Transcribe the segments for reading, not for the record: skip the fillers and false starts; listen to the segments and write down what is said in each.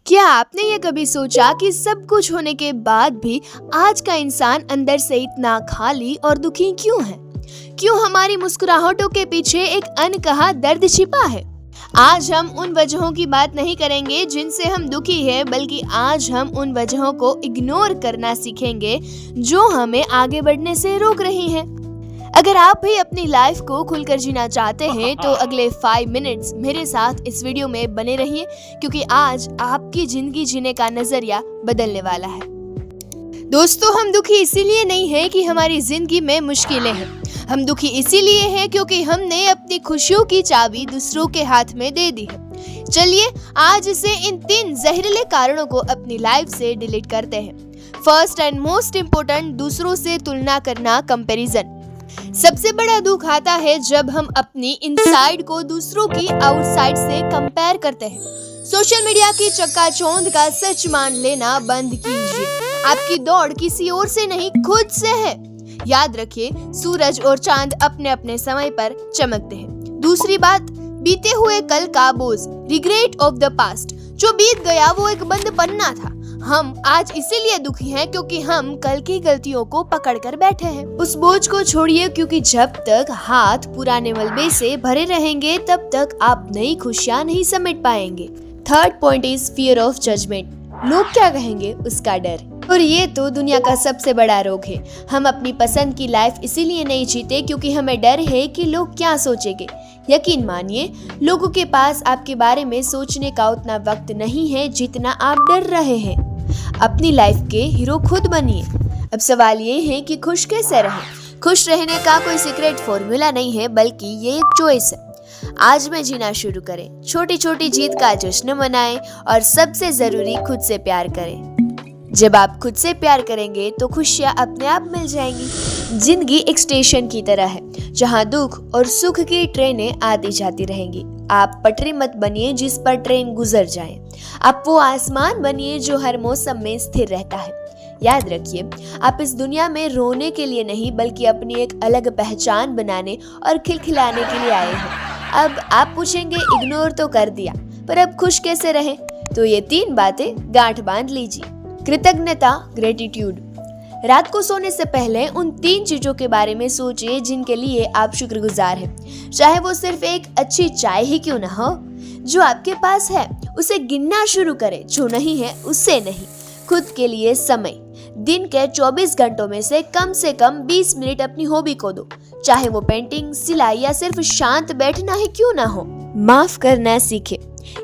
क्या आपने ये कभी सोचा कि सब कुछ होने के बाद भी आज का इंसान अंदर से इतना खाली और दुखी क्यों है? क्यों हमारी मुस्कुराहटों के पीछे एक अनकहा दर्द छिपा है? आज हम उन वजहों की बात नहीं करेंगे जिनसे हम दुखी हैं, बल्कि आज हम उन वजहों को इग्नोर करना सीखेंगे जो हमें आगे बढ़ने से रोक रही हैं। अगर आप भी अपनी लाइफ को खुलकर जीना चाहते हैं तो अगले 5 मिनट्स मेरे साथ इस वीडियो में बने रहिए, क्योंकि आज आपकी जिंदगी जीने का नजरिया बदलने वाला है। दोस्तों, हम दुखी इसीलिए नहीं है कि हमारी जिंदगी में मुश्किलें हैं। हम दुखी इसीलिए हैं क्योंकि हमने अपनी खुशियों की चाबी दूसरों के हाथ में दे दी है। चलिए आज से इन 3 जहरीले कारणों को अपनी लाइफ से डिलीट करते हैं। फर्स्ट एंड मोस्ट इम्पोर्टेंट, दूसरों से तुलना करना, कंपैरिजन। सबसे बड़ा दुख आता है जब हम अपनी इनसाइड को दूसरों की आउटसाइड से कंपेयर करते हैं। सोशल मीडिया की चक्काचौंध का सच मान लेना बंद कीजिए। आपकी दौड़ किसी और से नहीं, खुद से है। याद रखिए, सूरज और चांद अपने अपने समय पर चमकते हैं। दूसरी बात, बीते हुए कल का बोझ, रिग्रेट ऑफ द पास्ट। जो बीत गया वो एक बंद पन्ना था। हम आज इसीलिए दुखी हैं क्योंकि हम कल की गलतियों को पकड़ कर बैठे हैं। उस बोझ को छोड़िए, क्योंकि जब तक हाथ पुराने मलबे से भरे रहेंगे तब तक आप नई खुशियां नहीं समेट पाएंगे। Third point is fear of judgement. लोग क्या कहेंगे, उसका डर। और ये तो दुनिया का सबसे बड़ा रोग है। हम अपनी पसंद की लाइफ इसीलिए नहीं जीते क्योंकि हमें डर है कि लोग क्या सोचेंगे। यकीन मानिए, लोगों के पास आपके बारे में सोचने का उतना वक्त नहीं है जितना आप डर रहे हैं। अपनी लाइफ के हीरो खुद बनिए। अब सवाल ये है कि खुश कैसे रहें। खुश रहने का कोई सीक्रेट फॉर्मूला नहीं है, बल्कि ये एक चॉइस है। आज में जीना शुरू करें, छोटी छोटी जीत का जश्न मनाएं और सबसे जरूरी, खुद से प्यार करें। जब आप खुद से प्यार करेंगे तो खुशियाँ अपने आप मिल जाएंगी। जिंदगी एक स्टेशन की तरह है जहाँ दुख और सुख की ट्रेनें आती जाती रहेंगी। आप पटरी मत बनिए जिस पर ट्रेन गुजर जाए। आप वो आसमान बनिए जो हर मौसम में स्थिर रहता है। याद रखिए, आप इस दुनिया में रोने के लिए नहीं, बल्कि अपनी एक अलग पहचान बनाने और खिलखिलाने के लिए आए हैं। अब आप पूछेंगे, इग्नोर तो कर दिया, पर अब खुश कैसे रहें? तो ये 3 बातें गांठ बांध लीजिए। कृतज्ञता, ग्रेटिट्यूड। रात को सोने से पहले उन 3 चीजों के बारे में सोचिए जिनके लिए आप शुक्रगुजार हैं। चाहे वो सिर्फ एक अच्छी चाय ही क्यों ना हो। जो आपके पास है उसे गिनना शुरू करें, जो नहीं है उससे नहीं। खुद के लिए समय, दिन के 24 घंटों में से कम 20 मिनट अपनी हॉबी को दो। चाहे वो पेंटिंग, सिलाई या सिर्फ शांत बैठना ही क्यों ना हो। माफ करना सीखे।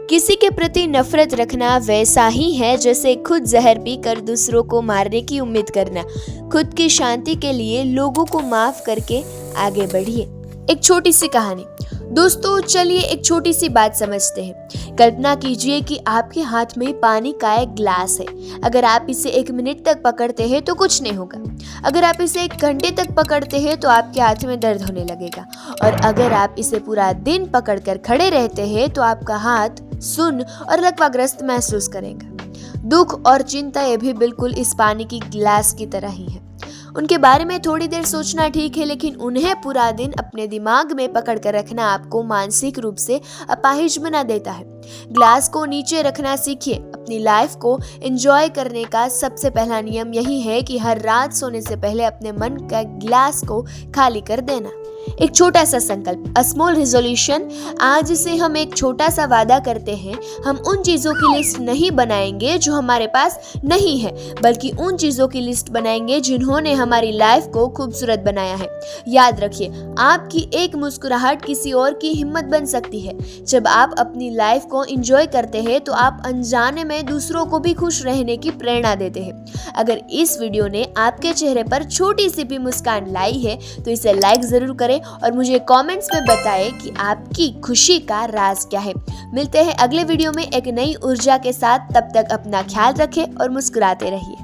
किसी के प्रति नफरत रखना वैसा ही है जैसे खुद जहर पीकर दूसरों को मारने की उम्मीद करना। खुद की शांति के लिए लोगों को माफ करके आगे बढ़िए। एक छोटी सी कहानी। दोस्तों, चलिए एक छोटी सी बात समझते हैं। कल्पना कीजिए कि आपके हाथ में पानी का एक ग्लास है। अगर आप इसे 1 मिनट तक पकड़ते हैं तो कुछ नहीं होगा। अगर आप इसे 1 घंटे तक पकड़ते हैं तो आपके हाथ में दर्द होने लगेगा। और अगर आप इसे पूरा दिन पकड़कर खड़े रहते हैं तो आपका हाथ सुन्न और लकवाग्रस्त महसूस करेगा। दुख और चिंता ये भी बिल्कुल इस पानी की गिलास की तरह ही है। उनके बारे में थोड़ी देर सोचना ठीक है, लेकिन उन्हें पूरा दिन अपने दिमाग में पकड़ कर रखना आपको मानसिक रूप से अपाहिज बना देता है। ग्लास को नीचे रखना सीखिए। अपनी लाइफ को एंजॉय करने का सबसे पहला नियम यही है कि हर रात सोने से पहले अपने मन का गिलास को खाली कर देना। एक छोटा सा संकल्प, अ स्मॉल रिजोल्यूशन। आज से हम एक छोटा सा वादा करते हैं। हम उन चीजों की लिस्ट नहीं बनाएंगे जो हमारे पास नहीं है, बल्कि उन चीजों की लिस्ट बनाएंगे जिन्होंने हमारी लाइफ को खूबसूरत बनाया है। याद रखिए, आपकी एक मुस्कुराहट किसी और की हिम्मत बन सकती है। जब आप अपनी लाइफ को एंजॉय करते हैं तो आप अनजाने में दूसरों को भी खुश रहने की प्रेरणा देते हैं। अगर इस वीडियो ने आपके चेहरे पर छोटी सी भी मुस्कान लाई है तो इसे लाइक जरूर करें और मुझे कमेंट्स में बताएं कि आपकी खुशी का राज क्या है। मिलते हैं अगले वीडियो में एक नई ऊर्जा के साथ। तब तक अपना ख्याल रखें और मुस्कुराते रहिए।